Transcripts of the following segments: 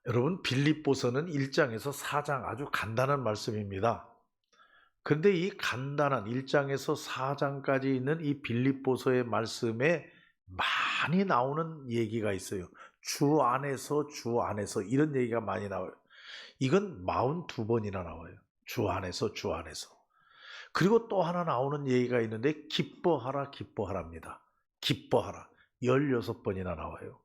여러분, 빌립보서는 1장에서 4장 아주 간단한 말씀입니다. 그런데 이 간단한 1장에서 4장까지 있는 이 빌립보서의 말씀에 많이 나오는 얘기가 있어요. 주 안에서 이런 얘기가 많이 나와요. 이건 42번이나 나와요. 주 안에서. 그리고 또 하나 나오는 얘기가 있는데 기뻐하랍니다. 기뻐하라. 16번이나 나와요.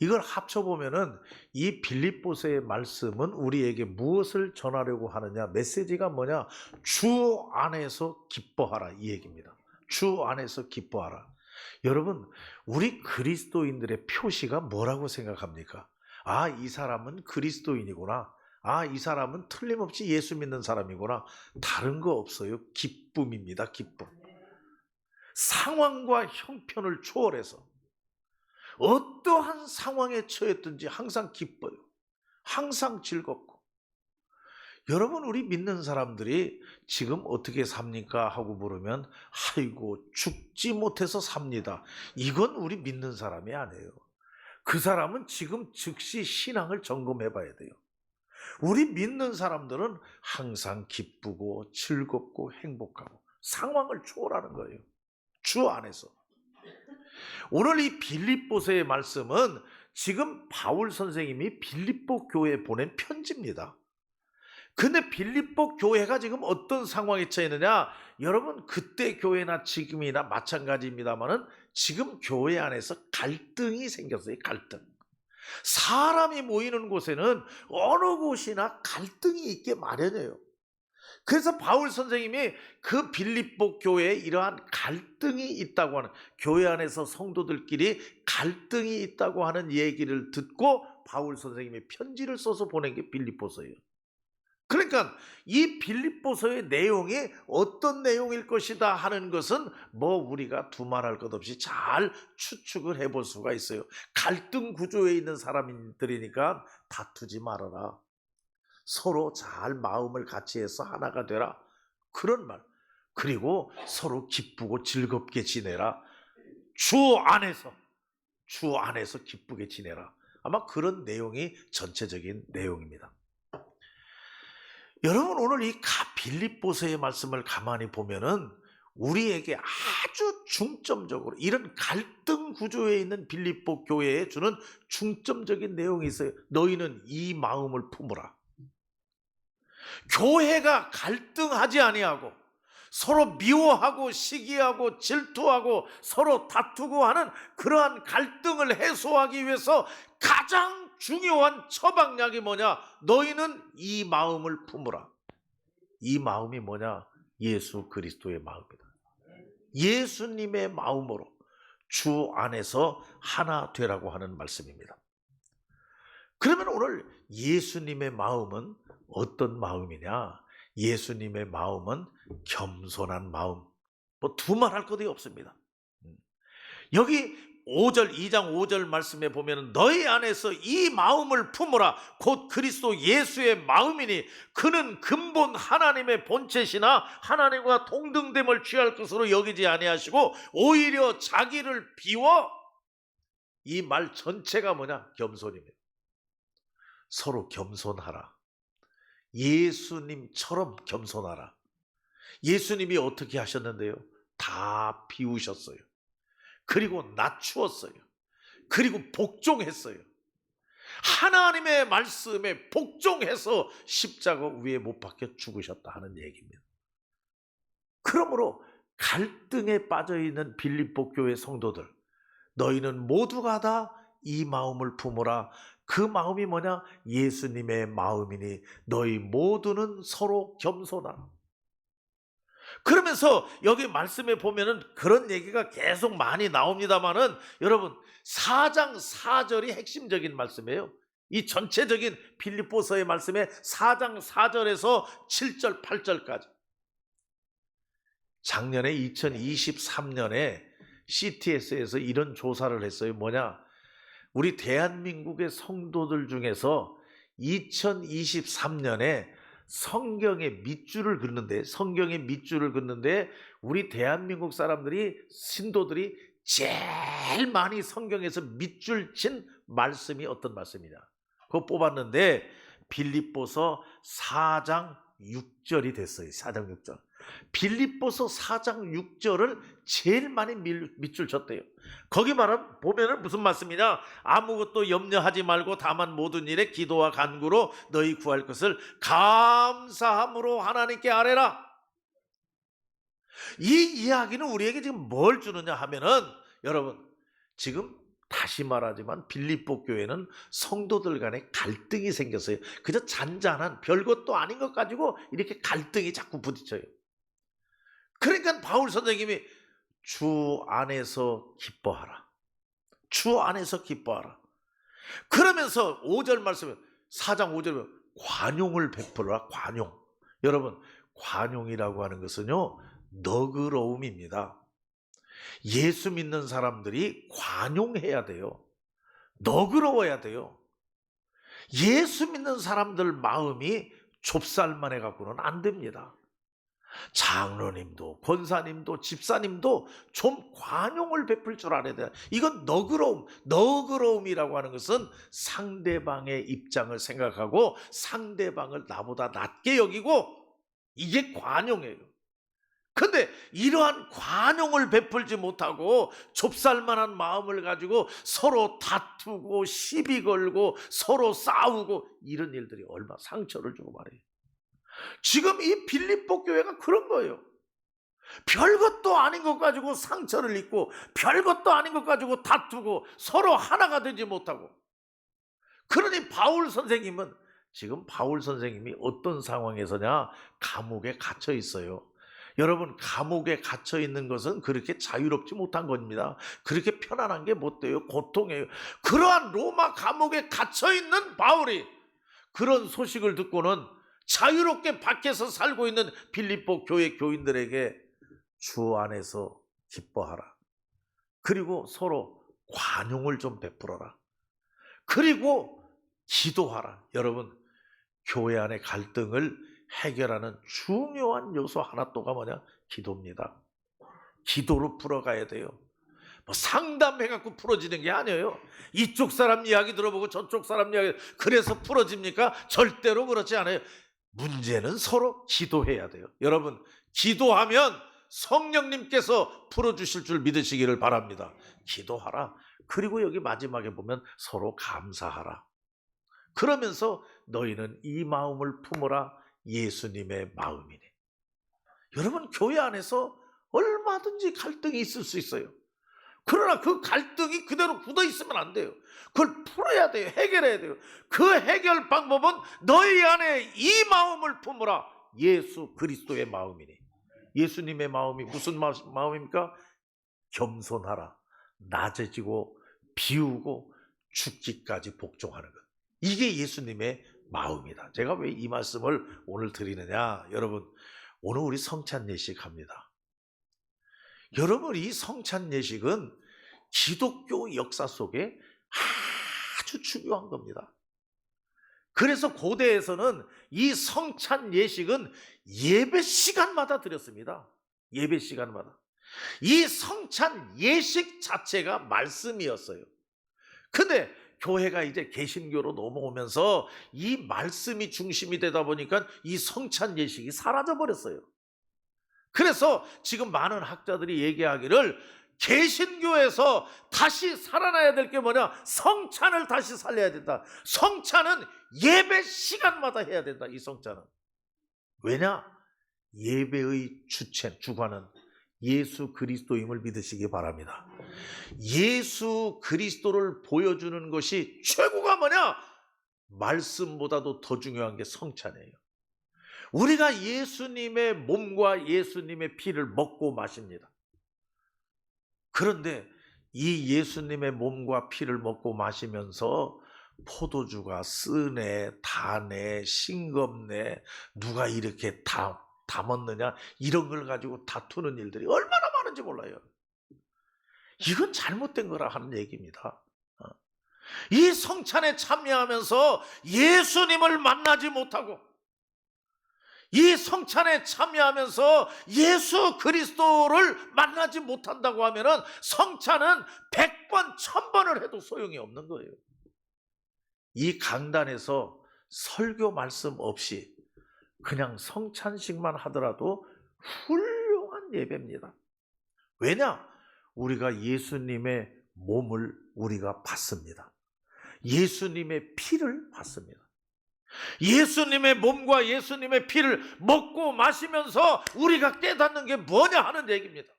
이걸 합쳐보면은 이 빌립보서의 말씀은 우리에게 무엇을 전하려고 하느냐, 메시지가 뭐냐, 주 안에서 기뻐하라, 이 얘기입니다. 주 안에서 기뻐하라. 여러분, 우리 그리스도인들의 표시가 뭐라고 생각합니까? 아, 이 사람은 그리스도인이구나. 아, 이 사람은 틀림없이 예수 믿는 사람이구나. 다른 거 없어요. 기쁨입니다. 기쁨. 상황과 형편을 초월해서 어떠한 상황에 처했든지 항상 기뻐요. 항상 즐겁고. 여러분, 우리 믿는 사람들이 지금 어떻게 삽니까? 하고 물으면 아이고, 죽지 못해서 삽니다. 이건 우리 믿는 사람이 아니에요. 그 사람은 지금 즉시 신앙을 점검해 봐야 돼요. 우리 믿는 사람들은 항상 기쁘고 즐겁고 행복하고 상황을 초월하는 거예요. 주 안에서. 오늘 이 빌립보서의 말씀은 지금 바울 선생님이 빌립보 교회에 보낸 편지입니다. 근데 빌립보 교회가 지금 어떤 상황에 처했느냐? 여러분, 그때 교회나 지금이나 마찬가지입니다만은 지금 교회 안에서 갈등이 생겼어요. 갈등. 사람이 모이는 곳에는 어느 곳이나 갈등이 있게 마련해요. 그래서 바울 선생님이 그 빌립보 교회에 이러한 갈등이 있다고 하는, 교회 안에서 성도들끼리 갈등이 있다고 하는 얘기를 듣고 바울 선생님이 편지를 써서 보낸 게 빌립보서예요. 그러니까 이 빌립보서의 내용이 어떤 내용일 것이다 하는 것은 뭐 우리가 두말할 것 없이 잘 추측을 해볼 수가 있어요. 갈등 구조에 있는 사람들이니까 다투지 말아라. 서로 잘 마음을 같이 해서 하나가 되라. 그런 말. 그리고 서로 기쁘고 즐겁게 지내라. 주 안에서 기쁘게 지내라. 아마 그런 내용이 전체적인 내용입니다. 여러분, 오늘 이 빌립보서의 말씀을 가만히 보면은 우리에게 아주 중점적으로 이런 갈등 구조에 있는 빌립보 교회에 주는 중점적인 내용이 있어요. 너희는 이 마음을 품으라. 교회가 갈등하지 아니하고 서로 미워하고 시기하고 질투하고 서로 다투고 하는 그러한 갈등을 해소하기 위해서 가장 중요한 처방약이 뭐냐? 너희는 이 마음을 품으라. 이 마음이 뭐냐? 예수 그리스도의 마음이다. 예수님의 마음으로 주 안에서 하나 되라고 하는 말씀입니다. 그러면 오늘 예수님의 마음은 어떤 마음이냐? 예수님의 마음은 겸손한 마음. 뭐 두말할 것이 없습니다. 여기 2장 5절 말씀에 보면 너희 안에서 이 마음을 품으라. 곧 그리스도 예수의 마음이니 그는 근본 하나님의 본체시나 하나님과 동등됨을 취할 것으로 여기지 아니하시고 오히려 자기를 비워. 이 말 전체가 뭐냐? 겸손입니다. 서로 겸손하라. 예수님처럼 겸손하라. 예수님이 어떻게 하셨는데요? 다 비우셨어요. 그리고 낮추었어요. 그리고 복종했어요. 하나님의 말씀에 복종해서 십자가 위에 못 박혀 죽으셨다 하는 얘기입니다. 그러므로 갈등에 빠져있는 빌립보 교회 성도들, 너희는 모두가 다 이 마음을 품으라. 그 마음이 뭐냐? 예수님의 마음이니 너희 모두는 서로 겸손하라. 그러면서 여기 말씀에 보면은 그런 얘기가 계속 많이 나옵니다만은 여러분 4장 4절이 핵심적인 말씀이에요. 이 전체적인 빌립보서의 말씀에 4장 4절에서 7절 8절까지. 작년에 2023년에 CTS에서 이런 조사를 했어요. 뭐냐? 우리 대한민국의 성도들 중에서 2023년에 성경의 밑줄을 긋는데 우리 대한민국 사람들이 신도들이 제일 많이 성경에서 밑줄 친 말씀이 어떤 말씀이냐? 그거 뽑았는데 빌립보서 4장 6절이 됐어요. 4장 6절. 빌립보서 4장 6절을 제일 많이 밑줄 쳤대요. 거기 보면은 무슨 말씀이냐? 아무것도 염려하지 말고 다만 모든 일에 기도와 간구로 너희 구할 것을 감사함으로 하나님께 아뢰라. 이 이야기는 우리에게 지금 뭘 주느냐 하면은, 여러분, 지금 다시 말하지만 빌립보 교회는 성도들 간에 갈등이 생겼어요. 그저 잔잔한 별것도 아닌 것 가지고 이렇게 갈등이 자꾸 부딪혀요. 그러니까 바울 선생님이 주 안에서 기뻐하라. 주 안에서 기뻐하라. 그러면서 5절 말씀에 4장 5절에 관용을 베풀어라. 관용. 여러분, 관용이라고 하는 것은요, 너그러움입니다. 예수 믿는 사람들이 관용해야 돼요. 너그러워야 돼요. 예수 믿는 사람들 마음이 좁쌀만 해갖고는 안 됩니다. 장로님도 권사님도 집사님도 좀 관용을 베풀 줄 알아야 돼요. 이건 너그러움이라고 하는 것은 상대방의 입장을 생각하고 상대방을 나보다 낮게 여기고, 이게 관용이에요. 근데 이러한 관용을 베풀지 못하고 좁쌀만한 마음을 가지고 서로 다투고 시비 걸고 서로 싸우고, 이런 일들이 얼마나 상처를 주고 말이에요. 지금 이 빌립보 교회가 그런 거예요. 별것도 아닌 것 가지고 상처를 입고 별것도 아닌 것 가지고 다투고 서로 하나가 되지 못하고. 그러니 바울 선생님은, 지금 바울 선생님이 어떤 상황에서냐? 감옥에 갇혀 있어요. 여러분, 감옥에 갇혀 있는 것은 그렇게 자유롭지 못한 겁니다. 그렇게 편안한 게 못 돼요. 고통이에요. 그러한 로마 감옥에 갇혀 있는 바울이 그런 소식을 듣고는 자유롭게 밖에서 살고 있는 빌립보 교회 교인들에게 주 안에서 기뻐하라. 그리고 서로 관용을 좀 베풀어라. 그리고 기도하라. 여러분, 교회 안의 갈등을 해결하는 중요한 요소 하나 또가 뭐냐? 기도입니다. 기도로 풀어가야 돼요. 뭐 상담해갖고 풀어지는 게 아니에요. 이쪽 사람 이야기 들어보고 저쪽 사람 이야기, 그래서 풀어집니까? 절대로 그렇지 않아요. 문제는 서로 기도해야 돼요. 여러분, 기도하면 성령님께서 풀어주실 줄 믿으시기를 바랍니다. 기도하라. 그리고 여기 마지막에 보면 서로 감사하라. 그러면서 너희는 이 마음을 품어라. 예수님의 마음이니. 여러분, 교회 안에서 얼마든지 갈등이 있을 수 있어요. 그러나 그 갈등이 그대로 굳어 있으면 안 돼요. 그걸 풀어야 돼요. 해결해야 돼요. 그 해결 방법은 너희 안에 이 마음을 품으라. 예수 그리스도의 마음이니. 예수님의 마음이 무슨 마음입니까? 겸손하라. 낮아지고 비우고 죽기까지 복종하는 것. 이게 예수님의 마음이다. 제가 왜 이 말씀을 오늘 드리느냐? 여러분, 오늘 우리 성찬 예식 합니다. 여러분, 이 성찬 예식은 기독교 역사 속에 아주 중요한 겁니다. 그래서 고대에서는 이 성찬 예식은 예배 시간마다 드렸습니다. 예배 시간마다. 이 성찬 예식 자체가 말씀이었어요. 근데 교회가 이제 개신교로 넘어오면서 이 말씀이 중심이 되다 보니까 이 성찬 예식이 사라져 버렸어요. 그래서 지금 많은 학자들이 얘기하기를 개신교에서 다시 살아나야 될 게 뭐냐? 성찬을 다시 살려야 된다. 성찬은 예배 시간마다 해야 된다. 이 성찬은. 왜냐? 예배의 주관은 예수 그리스도임을 믿으시기 바랍니다. 예수 그리스도를 보여주는 것이 최고가 뭐냐? 말씀보다도 더 중요한 게 성찬이에요. 우리가 예수님의 몸과 예수님의 피를 먹고 마십니다. 그런데 이 예수님의 몸과 피를 먹고 마시면서 포도주가 쓰네, 다네, 싱겁네, 누가 이렇게 담았느냐, 이런 걸 가지고 다투는 일들이 얼마나 많은지 몰라요. 이건 잘못된 거라 하는 얘기입니다. 이 성찬에 참여하면서 예수님을 만나지 못하고, 이 성찬에 참여하면서 예수 그리스도를 만나지 못한다고 하면은 성찬은 100번, 1000번을 해도 소용이 없는 거예요. 이 강단에서 설교 말씀 없이 그냥 성찬식만 하더라도 훌륭한 예배입니다. 왜냐? 우리가 예수님의 몸을 우리가 받습니다. 예수님의 피를 받습니다. 예수님의 몸과 예수님의 피를 먹고 마시면서 우리가 깨닫는 게 뭐냐 하는 얘기입니다.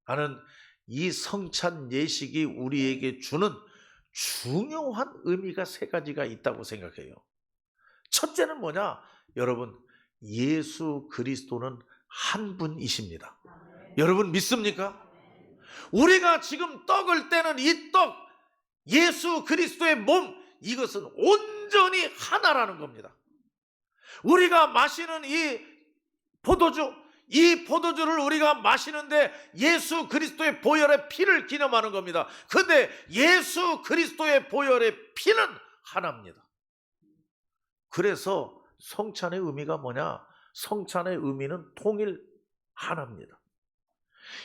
나는 이 성찬 예식이 우리에게 주는 중요한 의미가 세 가지가 있다고 생각해요. 첫째는 뭐냐? 여러분, 예수 그리스도는 한 분이십니다. 여러분 믿습니까? 우리가 지금 떡을 떼는 이 떡, 예수 그리스도의 몸, 이것은 온전히 하나라는 겁니다. 우리가 마시는 이 포도주를 우리가 마시는데 예수 그리스도의 보혈의 피를 기념하는 겁니다. 근데 예수 그리스도의 보혈의 피는 하나입니다. 그래서 성찬의 의미가 뭐냐? 성찬의 의미는 통일 하나입니다.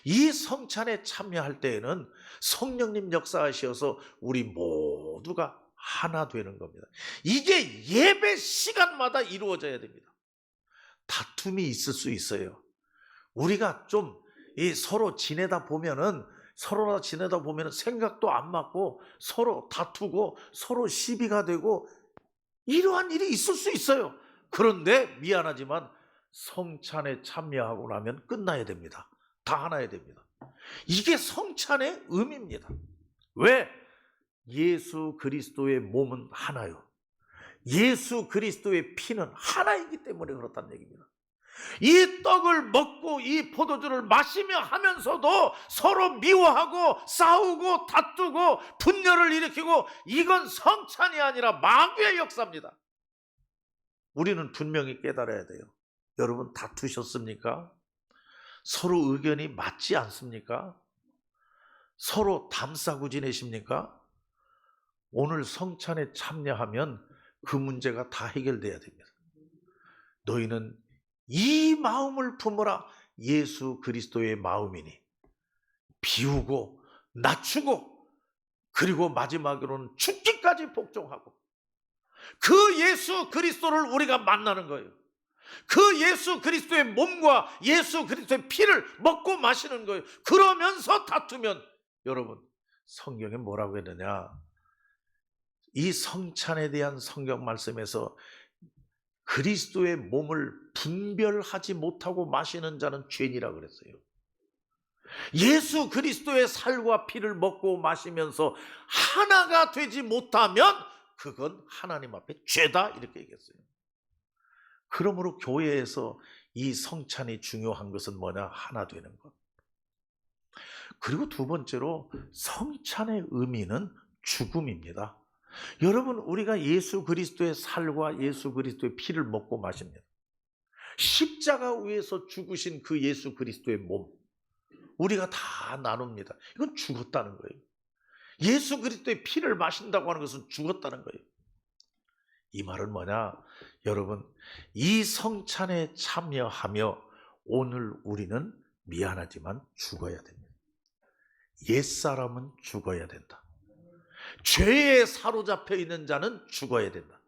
이 성찬에 참여할 때에는 성령님 역사하셔서 우리 모두가 하나 되는 겁니다. 이게 예배 시간마다 이루어져야 됩니다. 다툼이 있을 수 있어요. 우리가 좀 서로 지내다 보면은 생각도 안 맞고 서로 다투고 서로 시비가 되고 이러한 일이 있을 수 있어요. 그런데 미안하지만 성찬에 참여하고 나면 끝나야 됩니다. 다 하나야 됩니다. 이게 성찬의 의미입니다. 왜? 예수 그리스도의 몸은 하나요. 예수 그리스도의 피는 하나이기 때문에 그렇다는 얘기입니다. 이 떡을 먹고 이 포도주를 마시며 하면서도 서로 미워하고 싸우고 다투고 분열을 일으키고, 이건 성찬이 아니라 마귀의 역사입니다. 우리는 분명히 깨달아야 돼요. 여러분 다투셨습니까? 서로 의견이 맞지 않습니까? 서로 담싸고 지내십니까? 오늘 성찬에 참여하면 그 문제가 다 해결돼야 됩니다. 너희는 이 마음을 품어라. 예수 그리스도의 마음이니 비우고 낮추고 그리고 마지막으로는 죽기까지 복종하고, 그 예수 그리스도를 우리가 만나는 거예요. 그 예수 그리스도의 몸과 예수 그리스도의 피를 먹고 마시는 거예요. 그러면서 다투면, 여러분 성경에 뭐라고 했느냐? 이 성찬에 대한 성경 말씀에서 그리스도의 몸을 분별하지 못하고 마시는 자는 죄인이라고 그랬어요. 예수 그리스도의 살과 피를 먹고 마시면서 하나가 되지 못하면 그건 하나님 앞에 죄다, 이렇게 얘기했어요. 그러므로 교회에서 이 성찬이 중요한 것은 뭐냐? 하나 되는 것. 그리고 두 번째로 성찬의 의미는 죽음입니다. 여러분, 우리가 예수 그리스도의 살과 예수 그리스도의 피를 먹고 마십니다. 십자가 위에서 죽으신 그 예수 그리스도의 몸, 우리가 다 나눕니다. 이건 죽었다는 거예요. 예수 그리스도의 피를 마신다고 하는 것은 죽었다는 거예요. 이 말은 뭐냐? 여러분, 이 성찬에 참여하며 오늘 우리는 미안하지만 죽어야 됩니다. 옛사람은 죽어야 된다. 죄에 사로잡혀 있는 자는 죽어야 된다.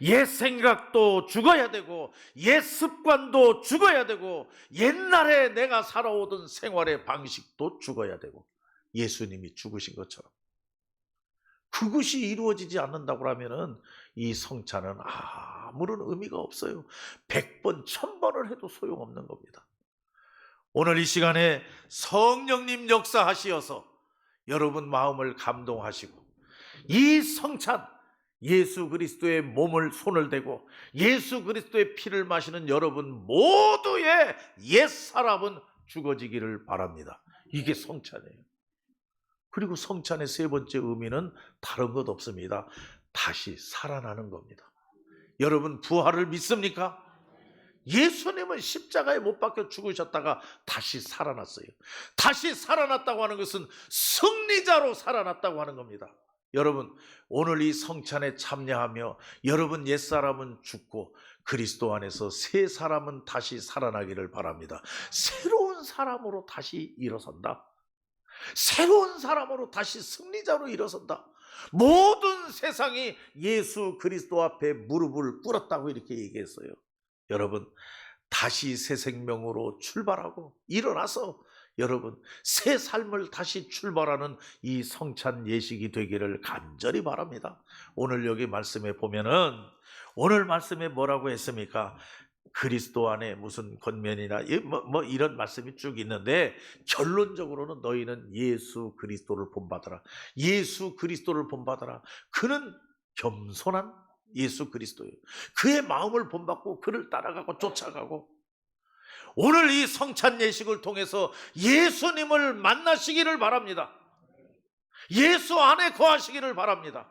옛 생각도 죽어야 되고 옛 습관도 죽어야 되고 옛날에 내가 살아오던 생활의 방식도 죽어야 되고, 예수님이 죽으신 것처럼 그것이 이루어지지 않는다고 하면은 이 성찬은 아무런 의미가 없어요. 100번, 1000번을 해도 소용없는 겁니다. 오늘 이 시간에 성령님 역사하시어서 여러분 마음을 감동하시고, 이 성찬, 예수 그리스도의 몸을 손을 대고 예수 그리스도의 피를 마시는 여러분 모두의 옛사람은 죽어지기를 바랍니다. 이게 성찬이에요. 그리고 성찬의 세 번째 의미는 다른 것 없습니다. 다시 살아나는 겁니다. 여러분 부활을 믿습니까? 예수님은 십자가에 못 박혀 죽으셨다가 다시 살아났어요. 다시 살아났다고 하는 것은 승리자로 살아났다고 하는 겁니다. 여러분, 오늘 이 성찬에 참여하며 여러분 옛사람은 죽고 그리스도 안에서 새 사람은 다시 살아나기를 바랍니다. 새로운 사람으로 다시 일어선다. 새로운 사람으로 다시 승리자로 일어선다. 모든 세상이 예수 그리스도 앞에 무릎을 꿇었다고 이렇게 얘기했어요. 여러분, 다시 새 생명으로 출발하고 일어나서 여러분 새 삶을 다시 출발하는 이 성찬 예식이 되기를 간절히 바랍니다. 오늘 여기 말씀에 보면은 오늘 말씀에 뭐라고 했습니까? 그리스도 안에 무슨 권면이나 뭐 이런 말씀이 쭉 있는데 결론적으로는 너희는 예수 그리스도를 본받아라. 예수 그리스도를 본받아라. 그는 겸손한 예수 그리스도예요. 그의 마음을 본받고 그를 따라가고 쫓아가고 오늘 이 성찬 예식을 통해서 예수님을 만나시기를 바랍니다. 예수 안에 거하시기를 바랍니다.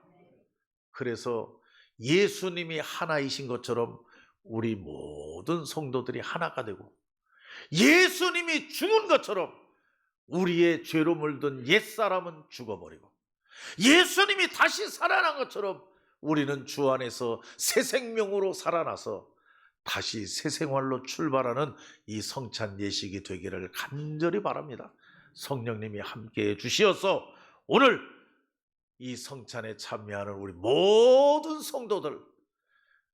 그래서 예수님이 하나이신 것처럼 우리 모든 성도들이 하나가 되고 예수님이 죽은 것처럼 우리의 죄로 물든 옛사람은 죽어버리고 예수님이 다시 살아난 것처럼 우리는 주 안에서 새 생명으로 살아나서 다시 새 생활로 출발하는 이 성찬 예식이 되기를 간절히 바랍니다. 성령님이 함께해 주시어서 오늘 이 성찬에 참여하는 우리 모든 성도들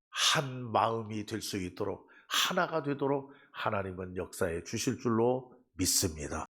한 마음이 될 수 있도록 하나가 되도록 하나님은 역사해 주실 줄로 믿습니다.